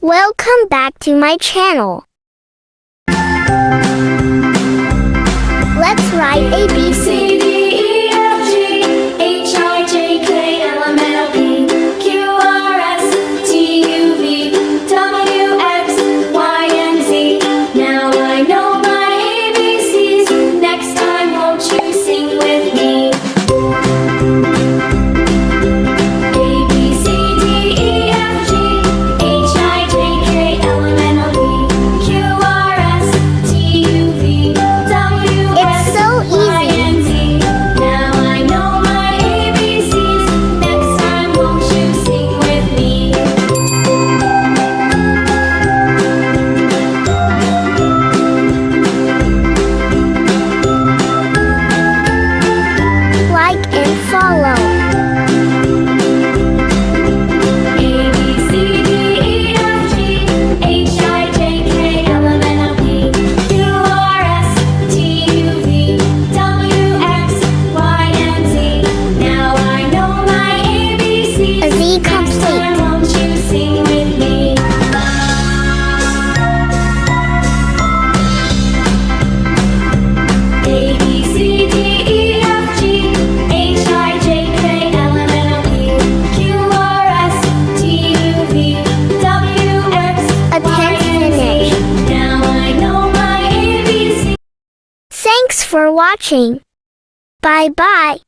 Welcome back to my channel. Let's write A, B, C, D, E, F, G, H, I, J, K, L, M, N, O, P, Q, R, S, T, U, V, W, X, Y, and Z. Now I know my ABCs. Next time won't you sing with me? Thanks for watching. Bye bye.